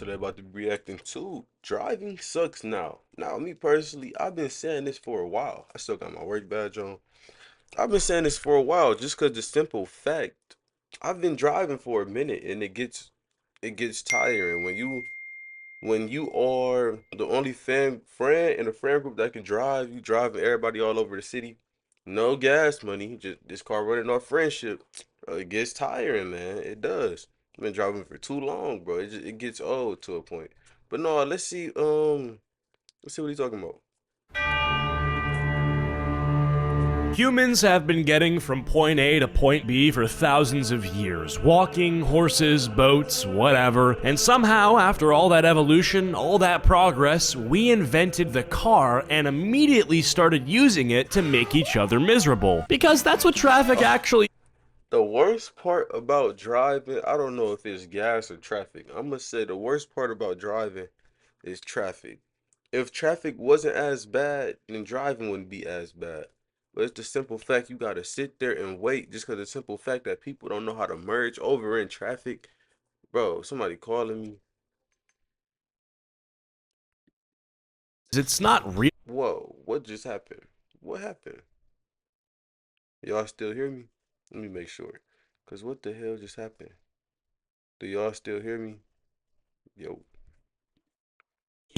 today about to be reacting to driving sucks now. Now, me personally, I've been saying this for a while. I still got my work badge on. I've been saying this for a while just because the simple fact, I've been driving for a minute and it gets tiring when you are the only friend in a friend group that can drive. You driving everybody all over the city, no gas money, just this car running off friendship. It gets tiring, man. It does. I've been driving for too long, bro. It gets old to a point. But no, let's see what he's talking about. Humans have been getting from point A to point B for thousands of years. Walking, horses, boats, whatever. And somehow, after all that evolution, all that progress, we invented the car and immediately started using it to make each other miserable. Because that's what traffic actually. The worst part about driving, I don't know if it's gas or traffic. I'm gonna say the worst part about driving is traffic. If traffic wasn't as bad, then driving wouldn't be as bad. But it's the simple fact you gotta sit there and wait just because the simple fact that people don't know how to merge over in traffic. Bro, somebody calling me. It's not real. Whoa, what just happened? What happened? Y'all still hear me? Let me make sure. Cause what the hell just happened? Do y'all still hear me? Yo.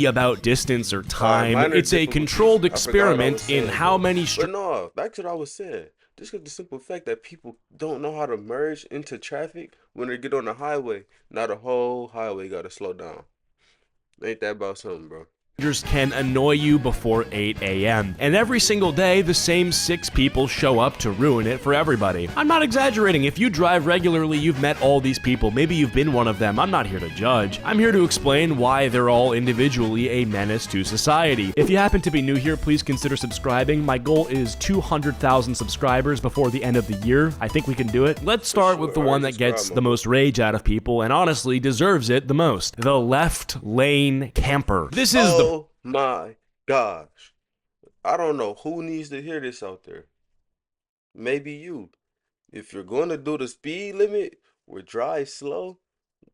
About distance or Alright, time. minor It's a difficulties. controlled I forgot what I was experiment in saying, how bro. many. But no, back to what I was saying. Just because the simple fact that people don't know how to merge into traffic when they get on the highway, now the whole highway gotta slow down. Ain't that about something, bro? Can annoy you before 8 a.m. And every single day, the same 6 people show up to ruin it for everybody. I'm not exaggerating. If you drive regularly, you've met all these people. Maybe you've been one of them. I'm not here to judge. I'm here to explain why they're all individually a menace to society. If you happen to be new here, please consider subscribing. My goal is 200,000 subscribers before the end of the year. I think we can do it. Let's start with the one that gets the most rage out of people and honestly deserves it the most. The left lane camper. This is the Oh my gosh. I don't know who needs to hear this out there. Maybe you. If you're going to do the speed limit or drive slow,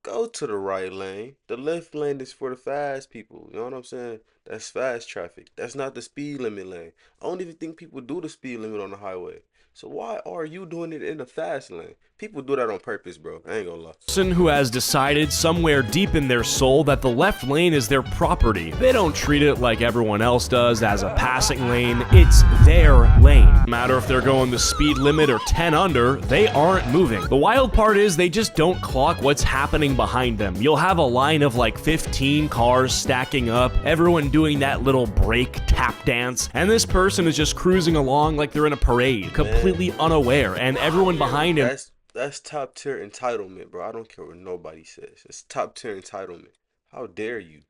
go to the right lane. The left lane is for the fast people. You know what I'm saying? That's fast traffic. That's not the speed limit lane. I don't even think people do the speed limit on the highway. So why are you doing it in the fast lane? People do that on purpose, bro. I ain't gonna lie. person who has decided somewhere deep in their soul that the left lane is their property. They don't treat it like everyone else does as a passing lane. It's their lane. No matter if they're going the speed limit or 10 under, they aren't moving. The wild part is they just don't clock what's happening behind them. You'll have a line of like 15 cars stacking up, everyone doing that little brake tap dance, and this person is just cruising along like they're in a parade, completely unaware, and everyone behind him. That's top tier entitlement, bro. I don't care what nobody says. It's top tier entitlement. How dare you?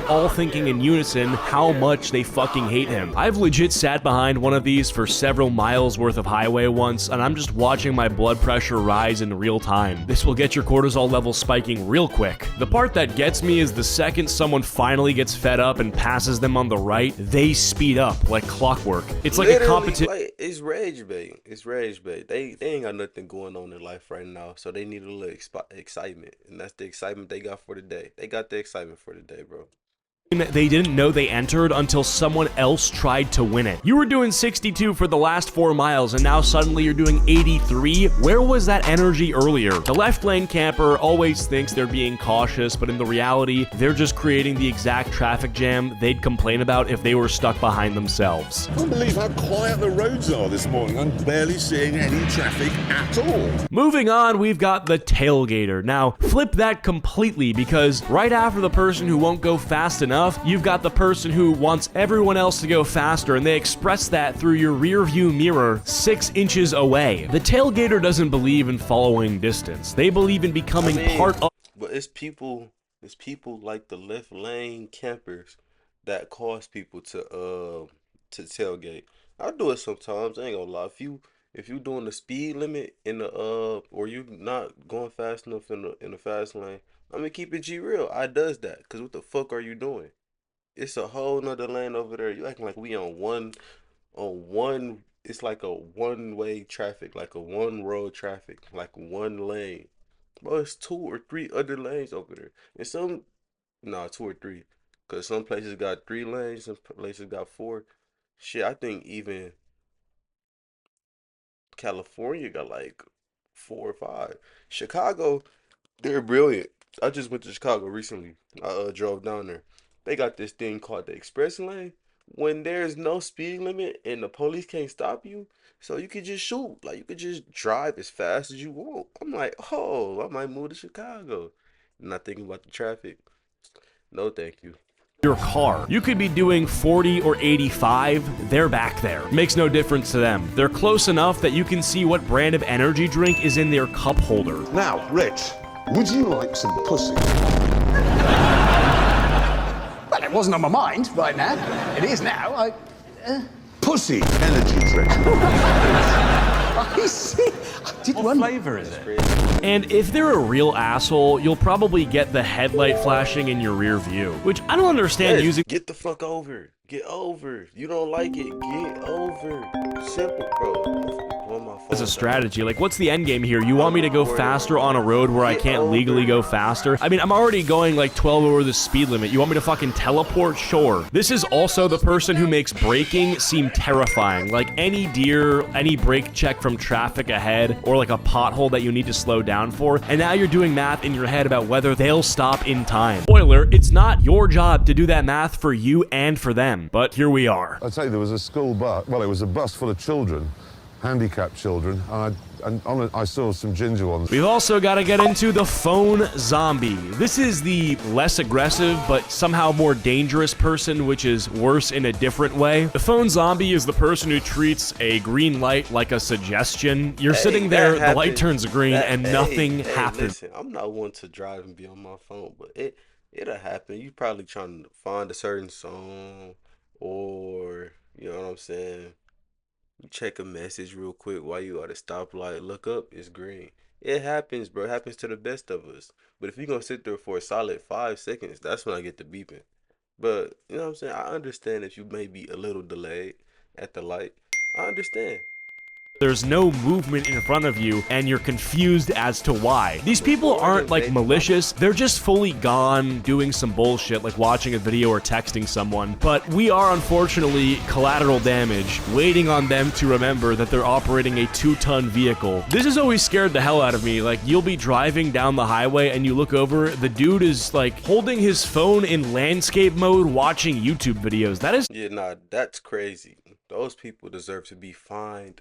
All thinking in unison how much they fucking hate him. I've legit sat behind one of these for several miles worth of highway once, and I'm just watching my blood pressure rise in real time. This will get your cortisol levels spiking real quick. The part that gets me is the second someone finally gets fed up and passes them on the right, they speed up like clockwork. It's like a competition. Like, it's rage bait. It's rage bait. They ain't got nothing going on in life right now, so they need a little excitement, and that's the excitement they got for the day. They got the excitement for the day, bro. They didn't know they entered until someone else tried to win it. You were doing 62 for the last 4 miles and now suddenly you're doing 83. Where was that energy earlier? The left lane camper always thinks they're being cautious, but in the reality, they're just creating the exact traffic jam they'd complain about if they were stuck behind themselves. I can't believe how quiet the roads are this morning. I'm barely seeing any traffic at all. Moving on, we've got the tailgater. Now, flip that completely because right after the person who won't go fast enough, you've got the person who wants everyone else to go faster, and they express that through your rear view mirror 6 inches away. The tailgater doesn't believe in following distance. They believe in becoming part of. But it's people like the left lane campers that cause people to tailgate. I do it sometimes. I ain't gonna lie. If you doing the speed limit in the or you not going fast enough in the fast lane, I'm gonna keep it G real. I does that. Cause what the fuck are you doing? It's a whole nother lane over there. You acting like we on one. It's like a one-way traffic, like a one road traffic, like one lane. Bro, it's 2 or 3 other lanes over there. And Nah, 2 or 3. Cause some places got 3 lanes, some places got 4. Shit, I think even California got like 4 or 5. Chicago, they're brilliant. I just went to Chicago recently. I drove down there. They got this thing called the express lane. When there's no speed limit and the police can't stop you, so you could just shoot. Like you could just drive as fast as you want. I'm like, oh, I might move to Chicago. Not thinking about the traffic. No, thank you. Your car. You could be doing 40 or 85, they're back there. Makes no difference to them. They're close enough that you can see what brand of energy drink is in their cup holder. Now, Rich, would you like some pussy? Well, it wasn't on my mind right now. It is now. Pussy energy drink. I see. I did wonder. Flavor is it? And if they're a real asshole, you'll probably get the headlight flashing in your rear view, which I don't understand Yes, using. get the fuck over. Get over. You don't like it. Get over. Simple, bro. Blowing my phone As a down. strategy, like what's the end game here? You want me to go faster on a road where I can't legally go faster? I mean, I'm already going like 12 over the speed limit. You want me to fucking teleport? Sure. This is also the person who makes braking seem terrifying. Like any deer, any brake check from traffic ahead, or like a pothole that you need to slow down for, and now you're doing math in your head about whether they'll stop in time. Spoiler, it's not your job to do that math for you and for them, but here we are. I'll tell you, there was a school bus. Well, it was a bus full of children, handicapped children, and I saw some ginger ones. We've also got to get into the phone zombie. This is the less aggressive but somehow more dangerous person, which is worse in a different way. The phone zombie is the person who treats a green light like a suggestion. You're sitting there, the light happens. turns green, and nothing happens. Listen, I'm not one to drive and be on my phone, but it'll happen. You probably trying to find a certain song, or you know what I'm saying. You check a message real quick while you at a stoplight. Look up, it's green. It happens, bro. It happens to the best of us. But if you're gonna sit there for a solid 5 seconds, that's when I get the beeping. But you know what I'm saying? I understand if you may be a little delayed at the light. I understand. There's no movement in front of you, and you're confused as to why. These people aren't like malicious, they're just fully gone doing some bullshit like watching a video or texting someone. But we are unfortunately collateral damage, waiting on them to remember that they're operating a 2-ton vehicle. This has always scared the hell out of me. Like, you'll be driving down the highway and you look over, the dude is like holding his phone in landscape mode watching YouTube videos. That is Yeah, nah, that's crazy. Those people deserve to be fined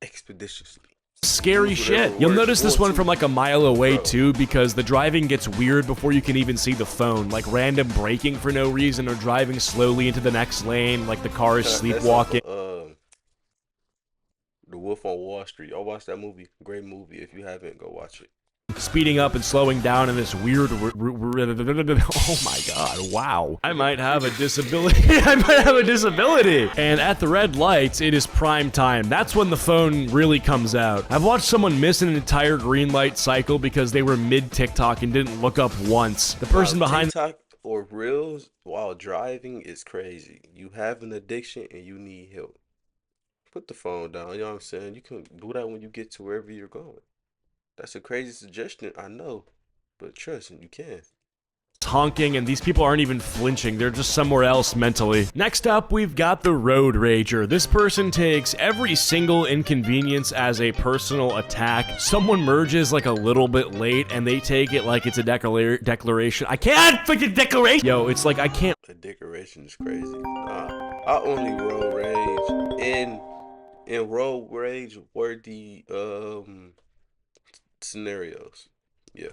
expeditiously. scary Use shit. whatever You'll words notice you this want one to. from like a mile away Bro. too, because the driving gets weird before you can even see the phone. Like random braking for no reason or driving slowly into the next lane, like the car is That's sleepwalking. The Wolf on Wall Street. I'll watch that movie. Great movie. If you haven't, go watch it. Speeding up and slowing down in this weird. Oh my god! Wow, I might have a disability. I might have a disability. And at the red lights, it is prime time. That's when the phone really comes out. I've watched someone miss an entire green light cycle because they were mid TikTok and didn't look up once. The person Now, behind. TikTok or Reels while driving is crazy. You have an addiction and you need help. Put the phone down. You know what I'm saying? You can do that when you get to wherever you're going. That's a crazy suggestion, I know, but trust me, you can. Honking, and these people aren't even flinching. They're just somewhere else mentally. Next up, we've got the road rager. This person takes every single inconvenience as a personal attack. Someone merges like a little bit late, and they take it like it's a declaration. I can't freaking declaration. Yo, it's like I can't. A decoration is crazy. Nah, I only road rage in road rage worthy scenarios. Yeah.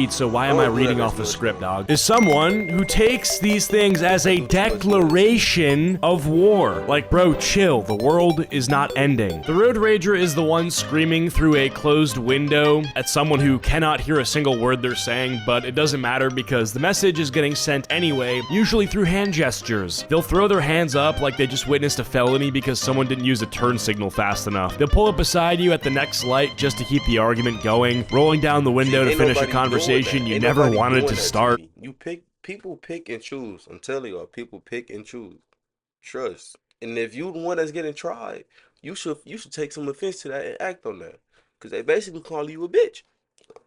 So why am I reading off the script, dog? Is someone who takes these things as a declaration of war. Like, bro, chill. The world is not ending. The road rager is the one screaming through a closed window at someone who cannot hear a single word they're saying, but it doesn't matter because the message is getting sent anyway, usually through hand gestures. They'll throw their hands up like they just witnessed a felony because someone didn't use a turn signal fast enough. They'll pull up beside you at the next light just to keep the argument going, rolling down the window to Ain't finish a nobody doing conversation you Ain't never nobody wanted doing to that start. me. People pick and choose. I'm telling y'all, people pick and choose. Trust. And if you the one that's getting tried, you should take some offense to that and act on that. Cause they basically call you a bitch.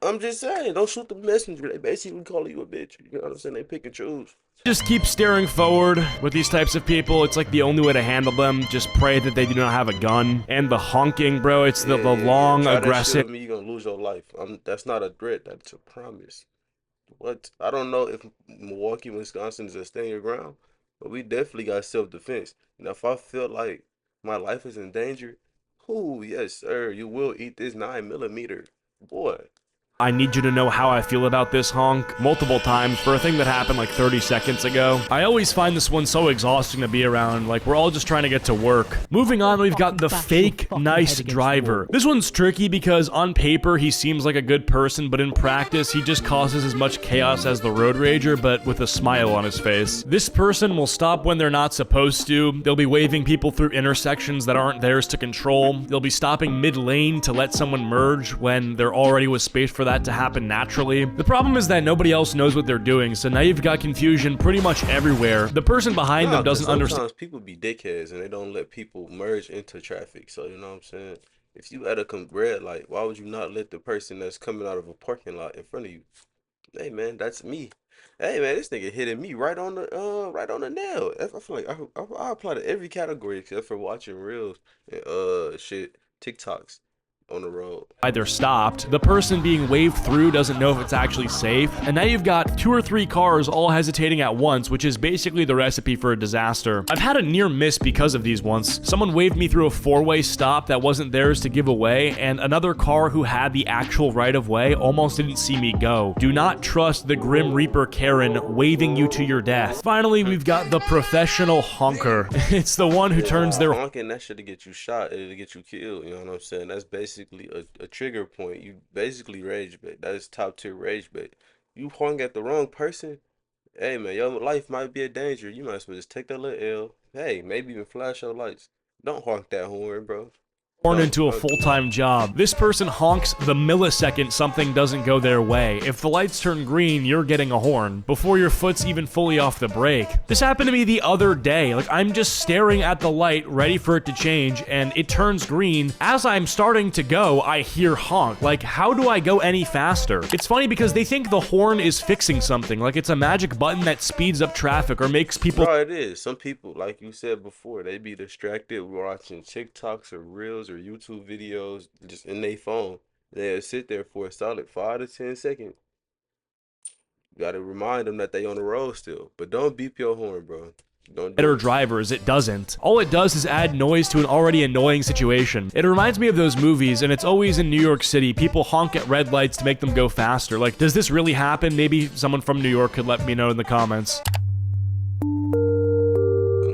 I'm just saying, don't shoot the messenger. They basically calling you a bitch. You know what I'm saying? They pick and choose. Just keep staring forward with these types of people. It's like the only way to handle them. Just pray that they do not have a gun. And the honking, bro, it's the long, Try that shit aggressive. with me, you're gonna lose your life. That's not a threat. That's a promise. What? I don't know if Milwaukee, Wisconsin is a stand your ground, but we definitely got self-defense. Now, if I feel like my life is in danger, whoo, yes, sir, you will eat this 9 millimeter, boy. I need you to know how I feel about this honk multiple times for a thing that happened like 30 seconds ago. I always find this one so exhausting to be around, like we're all just trying to get to work. Moving on, we've got the fake nice driver. This one's tricky because on paper he seems like a good person, but in practice he just causes as much chaos as the road rager, but with a smile on his face. This person will stop when they're not supposed to. They'll be waving people through intersections that aren't theirs to control. They'll be stopping mid-lane to let someone merge when there already was space for that to happen naturally. The problem is that nobody else knows what they're doing, so now you've got confusion pretty much everywhere. The person behind them doesn't understand. Sometimes people be dickheads and they don't let people merge into traffic. So you know what I'm saying? If you at a red light, why would you not let the person that's coming out of a parking lot in front of you? Hey man, that's me. Hey man, this nigga hitting me right on the nail. I feel like I apply to every category except for watching reels and shit TikToks on the road. Either stopped, the person being waved through doesn't know if it's actually safe, and now you've got 2 or 3 cars all hesitating at once, which is basically the recipe for a disaster. I've had a near miss because of these once. Someone waved me through a 4-way stop that wasn't theirs to give away, and another car who had the actual right of way almost didn't see me go. Do not trust the Grim Reaper Karen waving you to your death. Finally, we've got the professional honker. It's the one who turns their honking, that shit to get you shot, it'll get you killed, you know what I'm saying? That's basically a trigger point. You basically rage bait. That is top tier rage bait. You honk at the wrong person, hey man, your life might be in danger. You might as well just take that little L. Hey, maybe even flash your lights. Don't honk that horn, bro. Born into a full-time job. This person honks the millisecond something doesn't go their way. If the lights turn green, you're getting a horn before your foot's even fully off the brake. This happened to me the other day. Like, I'm just staring at the light, ready for it to change, and it turns green. As I'm starting to go, I hear honk. Like, how do I go any faster? It's funny because they think the horn is fixing something, like it's a magic button that speeds up traffic or makes people... No, it is. Some people, like you said before, they be distracted watching TikToks or Reels or YouTube videos just in their phone. They'll sit there for a solid 5 to 10 seconds. You gotta remind them that they on the road still. But don't beep your horn, bro. Don't do better it. drivers, it doesn't. All it does is add noise to an already annoying situation. It reminds me of those movies, and it's always in New York City. People honk at red lights to make them go faster. Like, does this really happen? Maybe someone from New York could let me know in the comments.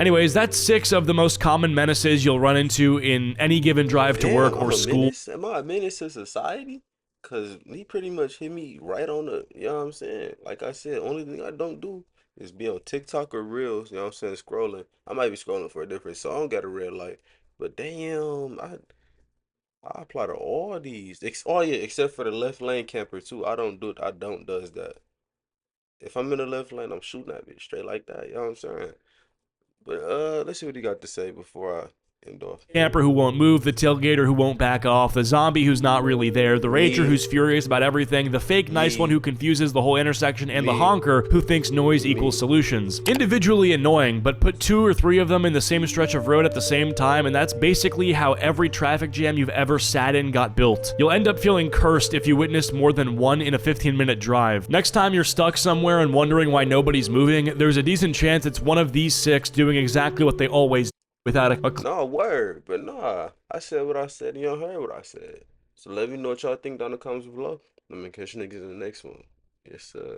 Anyways, that's 6 of the most common menaces you'll run into in any given drive to work or school. Am I a menace to society? Cause he pretty much hit me right on the, you know what I'm saying? Like I said, only thing I don't do is be on TikTok or Reels, you know what I'm saying, scrolling. I might be scrolling for a different song, got a red light. But damn, I apply to all these. Oh yeah, except for the left lane camper too. I don't does that. If I'm in the left lane, I'm shooting at it straight like that, you know what I'm saying? But let's see what he got to say before I end off. Camper who won't move, the tailgater who won't back off, the zombie who's not really there, the rager who's furious about everything, the fake nice one who confuses the whole intersection, and the honker who thinks noise equals solutions. Individually annoying, but put 2 or 3 of them in the same stretch of road at the same time, and that's basically how every traffic jam you've ever sat in got built. You'll end up feeling cursed if you witnessed more than one in a 15-minute drive. Next time you're stuck somewhere and wondering why nobody's moving, there's a decent chance it's one of these 6 doing exactly what they always do. Without a No word, but nah. I said what I said, and y'all heard what I said. So let me know what y'all think down in the comments below. Let me catch you niggas in the next one. Yes, sir.